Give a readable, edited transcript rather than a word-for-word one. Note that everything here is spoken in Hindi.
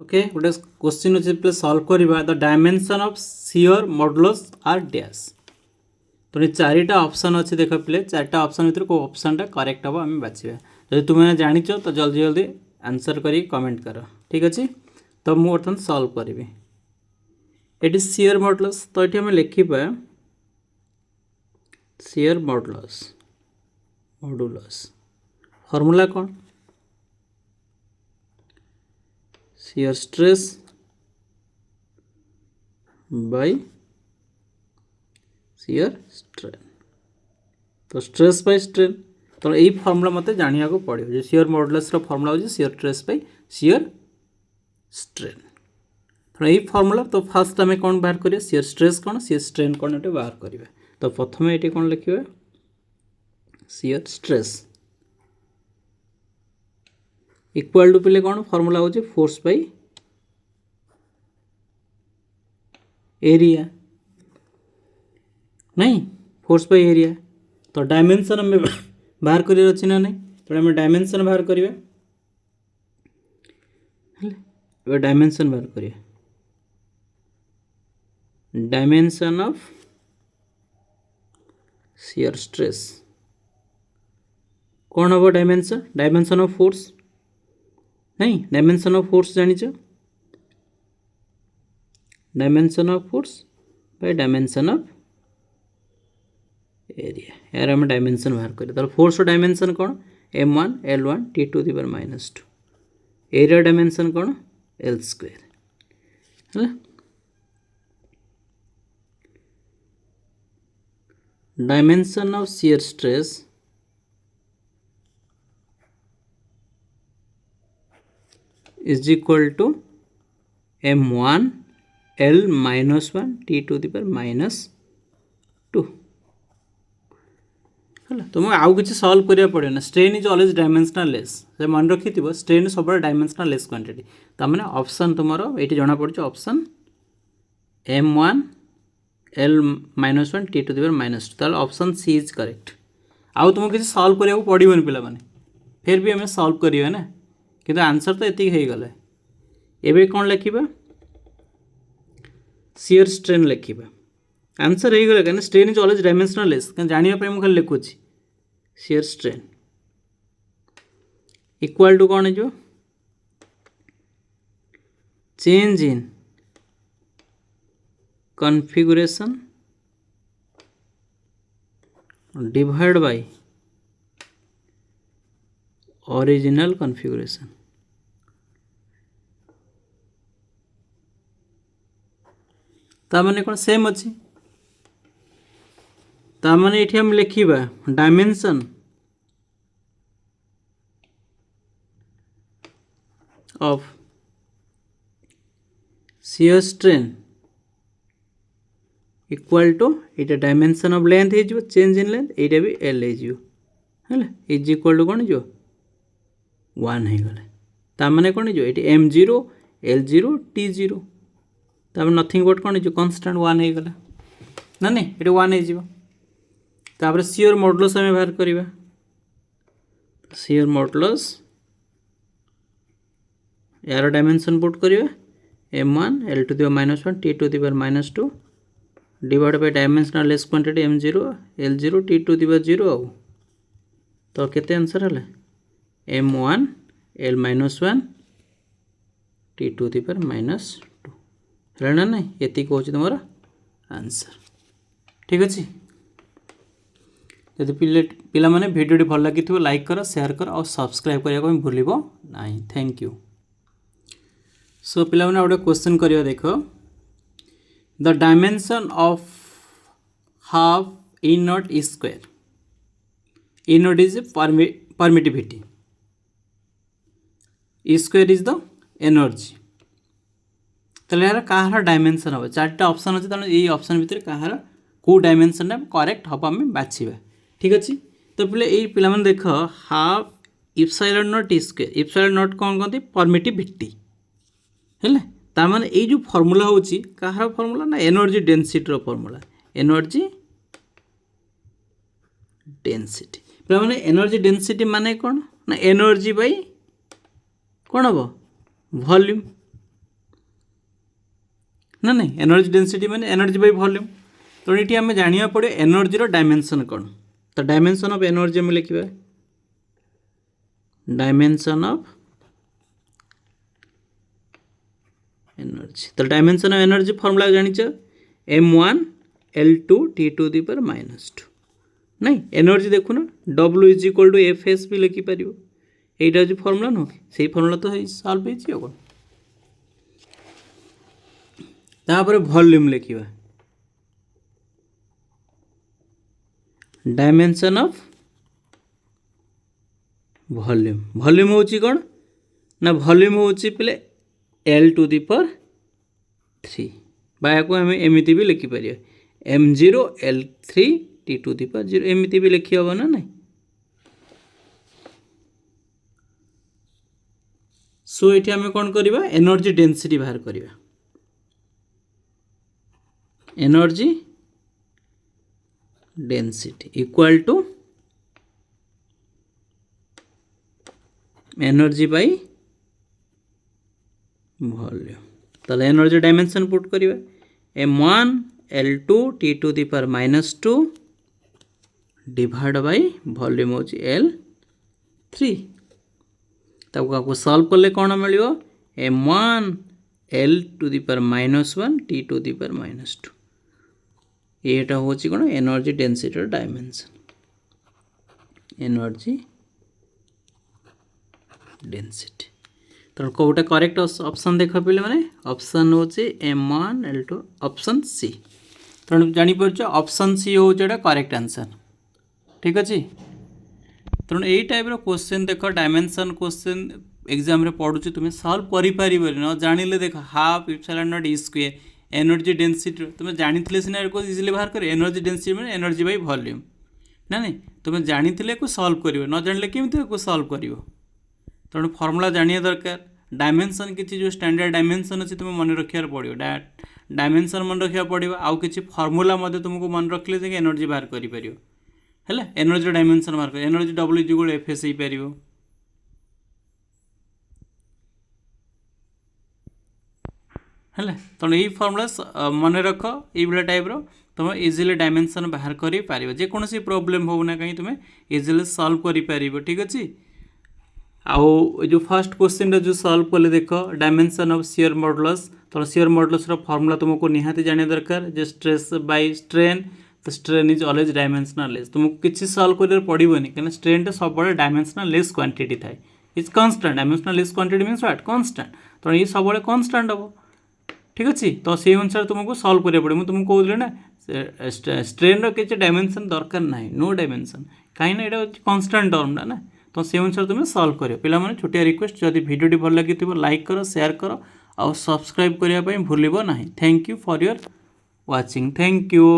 ओके गोटे क्वेश्चन अच्छे पे सॉल्व करवा the dimension of shear modulus are dash. तो ये चारिटा ऑप्शन अच्छे देख पे चारिटा ऑप्शन भर को ऑप्शन टा करेक्ट हम आम बाछा जो तुम्हें जाच तो जल्दी जल्दी आंसर कर कमेंट कर ठीक अच्छे। तो मुझे बर्तमान सॉल्व करी ये शियर मॉडुलस तो ये आम लिखा शियर मॉडुलस मॉडुलस फॉर्मूला कौन shear stress by shear strain. तो स्ट्रेस बाय स्ट्रेन तो यही फॉर्मूला मत जाना को पड़ो जो शियर मॉडुलस फॉर्मूला हो shear stress by shear strain. तो यही फॉर्मूला तो फास्ट आम कौन बाहर करिया शियर स्ट्रेस कौन शियर स्ट्रेन कौन ये बाहर करिया। तो प्रथम ये कौन लिखा शियर स्ट्रेस इक्वल टू पे कौन फॉर्मूला हो फोर्स बाय एरिया नहीं फोर्स बाय एरिया। तो डायमेंशन हमें बाहर कर अच्छी ना नहीं तो आम डायमेंशन बाहर करिया डायमेंशन बाहर करिया डायमेंशन ऑफ शियर स्ट्रेस कौन हम डायमेंशन ऑफ फोर्स नहीं डायमेंशन ऑफ फोर्स जानिच dimension of force by dimension of area यार हम डायमेंशन बाहर करें। तो फोर्स डायमेंशन कौन m1 l1 t⁻²। Area dimension कौन l² है। Dimension of shear stress is equal to m1 l-1 t⁻²। है तो मुझे आउ कि सल्व करा पड़े ना strain is always dimensional less से मन रखी थी स्ट्रेन सब डायमेंशनल लेस क्वांटिटी। तो मैंने ऑप्शन तुम ये जना पड़े ऑप्शन m1 l-1 t⁻²। तो ऑप्शन सी इज करेक्ट। आउ तुमको किसी सल्व करा पड़ोनी पे फिर भी आम सल्व करिए ना किंतु आंसर तो ये हो गला। एबे कौन लिखा शियर स्ट्रेन लिखा आंसर हो गला कहीं strain is always dimensionless जानापी मुझे लिखुची शियर स्ट्रेन इक्वल टू कौन हो change in configuration divide by original configuration. तामाने कौन सेम अच्छी तामाने ये हम लिखा dimension of shear strain equal to ये डायमेंशन ऑफ लेंथ हो चेंज इन लेंथ ये भी एल है इज इक्वल टू कौन जो 1 हो गला। तामाने कौन जो ये m0 l0 t0 तब नथिंग बट कौन जो कन्स्टांट 1 हो गला ना नहीं ये 1 हो। तापर शियर मॉडुलस आम बाहर करवा शियर मॉडुलस यार डायमेंशन पुट करवा m1 l⁻⁻1 t⁻²। Divide by dimensional less quantity m0 l0 t⁻0 तो केते आंसर है m1 l-1 t⁻² है ना नहीं ये कौन तुम आंसर ठीक अच्छे। जब पिला माने भिडियो भल लगी लाइक कर शेयर कर और सब्सक्राइब करने को भूल ना। Thank you. सो पिला माने गोटे क्वेश्चन करियो देख the dimension of half E not E square E not is permittivity E square is the energy. तो यार कहार डायमेंशन हम चार्टा ऑप्शन अच्छे तेणु यही ऑप्शन भितर कहार कौ डायमेंशन करेक्ट हम आम बाछा ठीक अच्छे। तो ये पिला माने देख half epsilon not E square epsilon not कौन कहते परमिटिविटी है तार ये जो फॉर्मूला होची कहार फॉर्मूला ना energy density formula energy density पिला माने एनर्जी डेंसिटी माने कौन ना एनर्जी बाय कौन हम वॉल्यूम ना नहीं एनर्जी डेंसिटी माने एनर्जी बाय वॉल्यूम तो ये आम जाना पड़े एनर्जी डायमेंशन कौन तो डायमेंशन ऑफ एनर्जी में लिखा डायमेंशन ऑफ एनर्जी तो डायमेंशन ऑफ एनर्जी फॉर्मूला जानिछ m1 l2 t⁻² नहीं एनर्जी देखु ना W = Fs भी लिखिपर यहीटा हूँ फर्मुला नुह से फर्मुला तो सल्व हो तापर वॉल्यूम लिखा डायमेंशन ऑफ वॉल्यूम वॉल्यूम हूँ कौन ना वॉल्यूम हूँ पे L⁻³ बाया को आम एमती भी लिखिपर m0 l3 t⁻0 एमती भी लिखी हम ना नहीं सो ये आम कौन करवा एनर्जी डेंसिटी बाहर करवा energy density equal to energy by volume तो एनर्जी डायमेंशन पुट करवा m1 l2 t⁻² divide by volume हो L3 तब आपको सॉल्व कले कौन मिल m1 l⁻⁻1 t⁻²। ये हूँ कौन energy density dimension energy density तो कौटा करेक्ट ऑप्शन देख पे मैंने ऑप्शन हूँ m1 l2 ऑप्शन सी तेणु जापर ऑप्शन सी हूँ करेक्ट आंसर ठीक अच्छे तेणु यही टाइप क्वेश्चन देख डायमेंशन क्वेश्चन एग्जाम रे पढ़ुची तुम्हें सॉल्व करि न जानिले देख half epsilon not E square energy density तुम्हें जानी सीना इजिली बाहर कर एनर्जी डेंसिटी मैंने एनर्जी बाय वॉल्यूम ना नहीं तुम्हें जानी सॉल्व कर न जानिले केमी सॉल्व कर तेणु फर्मुला जानिया दरकार डायमेंशन किसी जो स्टैंडर्ड डायमेंशन अच्छे तुम्हें मन रखियार पड़ो डायमेंशन मन रखा पड़ो आउ कि फर्मुला तुमको मन रखिले जे एनर्जी बाहर कर एनर्जी डायमेंशन बाहर कर एनर्जी W = Fs हो पार है तेणु यही फर्मुला मन रख ये टाइप तुम इजिली डायमेंशन बाहर कर पार जेकोसी प्रोब्लेम हो ना कहीं तुम्हें इजिली सॉल्व कर पार ठीक अच्छे आउ जो फर्स्ट क्वेश्चन जो सॉल्व कले देख डायमेंशन ऑफ शियर मॉडुलस तो शियर मॉडुलस फॉर्मूला तुमको निहाती जाना दरकार जे स्ट्रेस बाय स्ट्रेन तो strain is always dimensional less तुमको किसी सॉल्व कर पड़ोनी कहीं स्ट्रेन सब डायमेंशनल लेस क्वांटिटी थाए is constant dimensional less quantity means what constant तो ये सब कांस्टेंट हम ठीक अच्छे तो से अनुसार तुमको सॉल्व करा पड़े मुझे तुमको कहली ना स्ट्रेन किसी डायमेंशन दरकार ना नो डायमेंशन कहीं यहाँ कांस्टेंट टर्मटा ना तो से अनुसार तुम्हें सॉल्व कर पे छोटिया रिक्वेस्ट जब वीडियो भल लगी लाइक कर शेयर कर और सब्सक्राइब करने भूल ना thank you for your watching thank you.